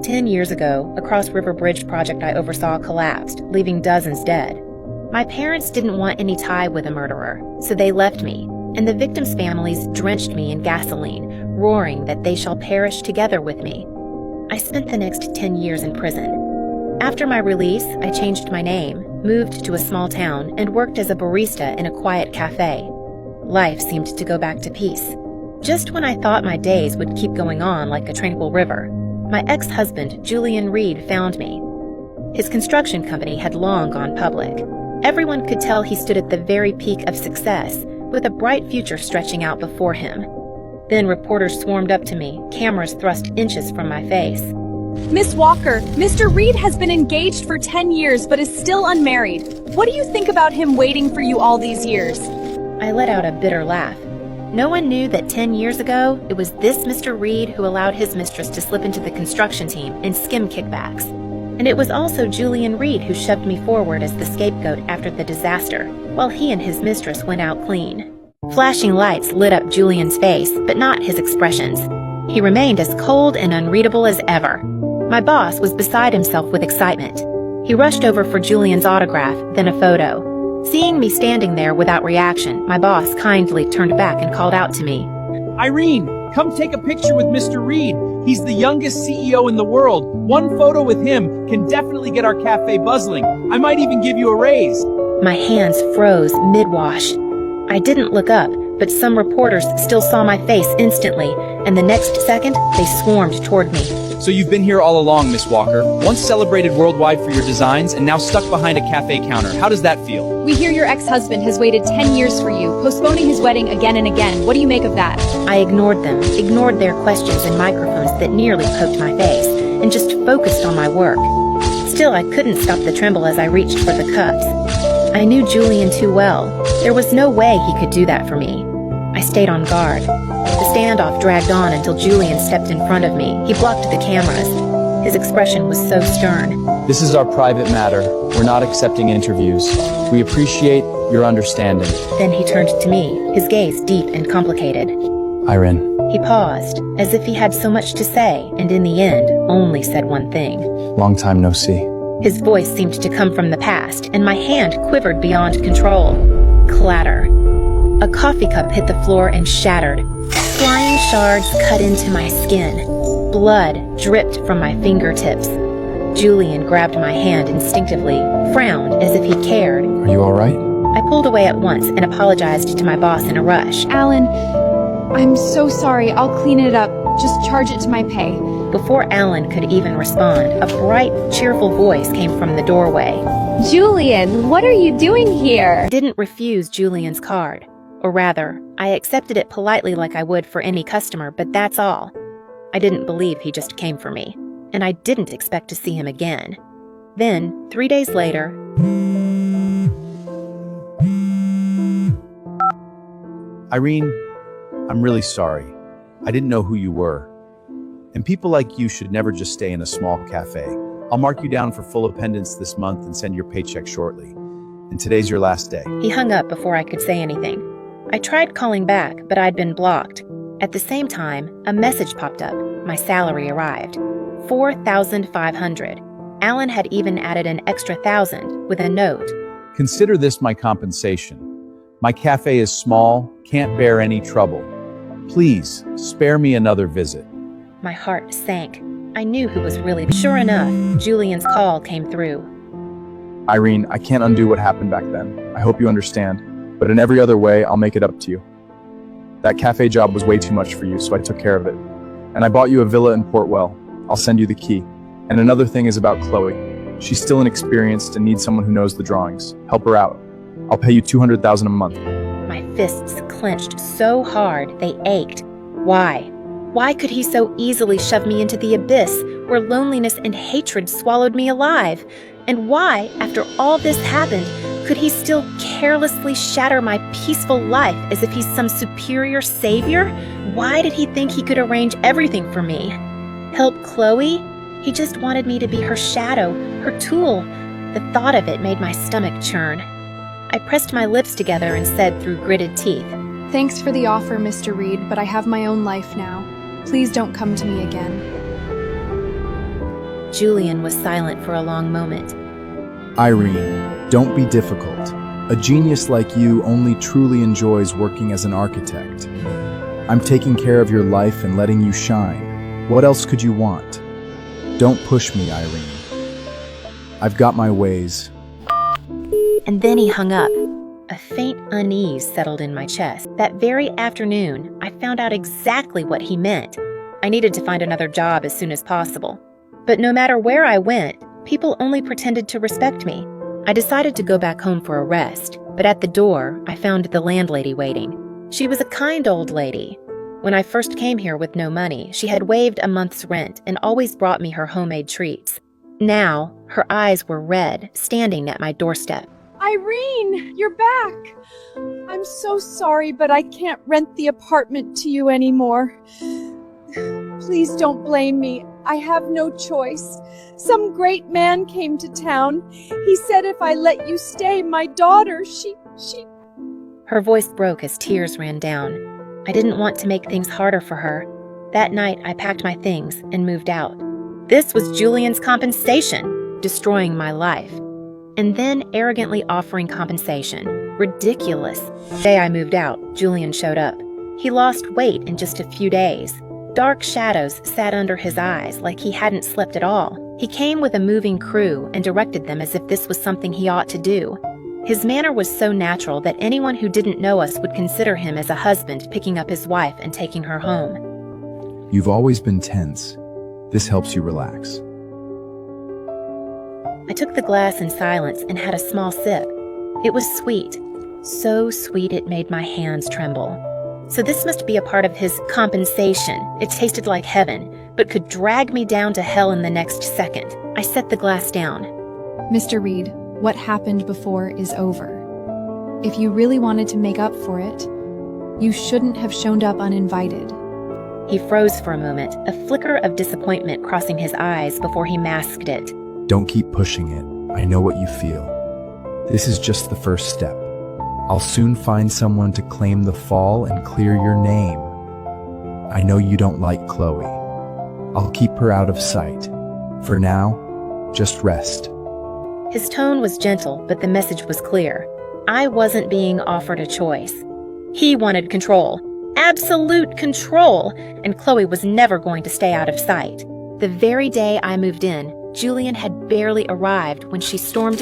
10 years ago, a cross-river bridge project I oversaw collapsed, leaving dozens dead. My parents didn't want any tie with a murderer, so they left me, and the victims' families drenched me in gasoline, roaring that they shall perish together with me. I spent the next 10 years in prison. After my release, I changed my name, moved to a small town, and worked as a barista in a quiet cafe. Life seemed to go back to peace. Just when I thought my days would keep going on like a tranquil river, my ex-husband, Julian Reed, found me. His construction company had long gone public. Everyone could tell he stood at the very peak of success, with a bright future stretching out before him. Then reporters swarmed up to me, cameras thrust inches from my face. Miss Walker, Mr. Reed has been engaged for 10 years but is still unmarried. What do you think about him waiting for you all these years? I let out a bitter laugh. No one knew that 10 years ago, it was this Mr. Reed who allowed his mistress to slip into the construction team and skim kickbacks. And it was also Julian Reed who shoved me forward as the scapegoat after the disaster, while he and his mistress went out clean. Flashing lights lit up Julian's face, but not his expressions. He remained as cold and unreadable as ever. My boss was beside himself with excitement. He rushed over for Julian's autograph, then a photo. Seeing me standing there without reaction, my boss kindly turned back and called out to me. Irene, come take a picture with Mr. Reed. He's the youngest CEO in the world. One photo with him can definitely get our cafe buzzing. I might even give you a raise. My hands froze mid-wash. I didn't look up, but some reporters still saw my face instantly, and the next second, they swarmed toward me. So you've been here all along, Miss Walker. Once celebrated worldwide for your designs and now stuck behind a cafe counter. How does that feel? We hear your ex-husband has waited 10 years for you, postponing his wedding again and again. What do you make of that? I ignored them, ignored their questions and microphones that nearly poked my face, and just focused on my work. Still, I couldn't stop the tremble as I reached for the cups. I knew Julian too well. There was no way he could do that for me. I stayed on guard. The standoff dragged on until Julian stepped in front of me. He blocked the cameras. His expression was so stern. This is our private matter. We're not accepting interviews. We appreciate your understanding. Then he turned to me, his gaze deep and complicated. Irene. He paused, as if he had so much to say, and in the end, only said one thing. Long time no see. His voice seemed to come from the past, and my hand quivered beyond control. Clatter. A coffee cup hit the floor and shattered. Flying shards cut into my skin. Blood dripped from my fingertips. Julian grabbed my hand instinctively, frowned as if he cared. Are you all right? I pulled away at once and apologized to my boss in a rush. Alan, I'm so sorry. I'll clean it up. Just charge it to my pay. Before Alan could even respond, a bright, cheerful voice came from the doorway. Julian, what are you doing here? I didn't refuse Julian's card. Or rather, I accepted it politely like I would for any customer, but that's all. I didn't believe he just came for me, and I didn't expect to see him again. Then, 3 days later... Irene, I'm really sorry. I didn't know who you were. And people like you should never just stay in a small cafe. I'll mark you down for full attendance this month and send your paycheck shortly. And today's your last day. He hung up before I could say anything. I tried calling back, but I'd been blocked. At the same time, a message popped up. My salary arrived. $4,500. Alan had even added an extra $1,000 with a note. Consider this my compensation. My cafe is small, can't bear any trouble. Please, spare me another visit. My heart sank. I knew who was really... Sure enough, Julian's call came through. Irene, I can't undo what happened back then. I hope you understand. But in every other way, I'll make it up to you. That cafe job was way too much for you, so I took care of it. And I bought you a villa in Portwell. I'll send you the key. And another thing is about Chloe. She's still inexperienced and needs someone who knows the drawings. Help her out. I'll pay you $200,000 a month. My fists clenched so hard they ached. Why? Why could he so easily shove me into the abyss where loneliness and hatred swallowed me alive? And why, after all this happened, could he still carelessly shatter my peaceful life as if he's some superior savior? Why did he think he could arrange everything for me? Help Chloe? He just wanted me to be her shadow, her tool. The thought of it made my stomach churn. I pressed my lips together and said through gritted teeth, Thanks for the offer, Mr. Reed, but I have my own life now. Please don't come to me again. Julian was silent for a long moment. Irene, don't be difficult. A genius like you only truly enjoys working as an architect. I'm taking care of your life and letting you shine. What else could you want? Don't push me, Irene. I've got my ways. And then he hung up. A faint unease settled in my chest. That very afternoon, I found out exactly what he meant. I needed to find another job as soon as possible. But no matter where I went, people only pretended to respect me. I decided to go back home for a rest, but at the door, I found the landlady waiting. She was a kind old lady. When I first came here with no money, she had waived a month's rent and always brought me her homemade treats. Now, her eyes were red, standing at my doorstep. Irene, you're back. I'm so sorry, but I can't rent the apartment to you anymore. Please don't blame me. I have no choice. Some great man came to town. He said if I let you stay, my daughter, she... Her voice broke as tears ran down. I didn't want to make things harder for her. That night, I packed my things and moved out. This was Julian's compensation, destroying my life. And then arrogantly offering compensation. Ridiculous. The day I moved out, Julian showed up. He lost weight in just a few days. Dark shadows sat under his eyes like he hadn't slept at all. He came with a moving crew and directed them as if this was something he ought to do. His manner was so natural that anyone who didn't know us would consider him as a husband picking up his wife and taking her home. You've always been tense. This helps you relax. I took the glass in silence and had a small sip. It was sweet. So sweet it made my hands tremble. So this must be a part of his compensation. It tasted like heaven, but could drag me down to hell in the next second. I set the glass down. Mr. Reed, what happened before is over. If you really wanted to make up for it, you shouldn't have shown up uninvited. He froze for a moment, a flicker of disappointment crossing his eyes before he masked it. Don't keep pushing it. I know what you feel. This is just the first step. I'll soon find someone to claim the fall and clear your name. I know you don't like Chloe. I'll keep her out of sight. For now, just rest. His tone was gentle, but the message was clear. I wasn't being offered a choice. He wanted control. Absolute control! And Chloe was never going to stay out of sight. The very day I moved in, Julian had barely arrived when she stormed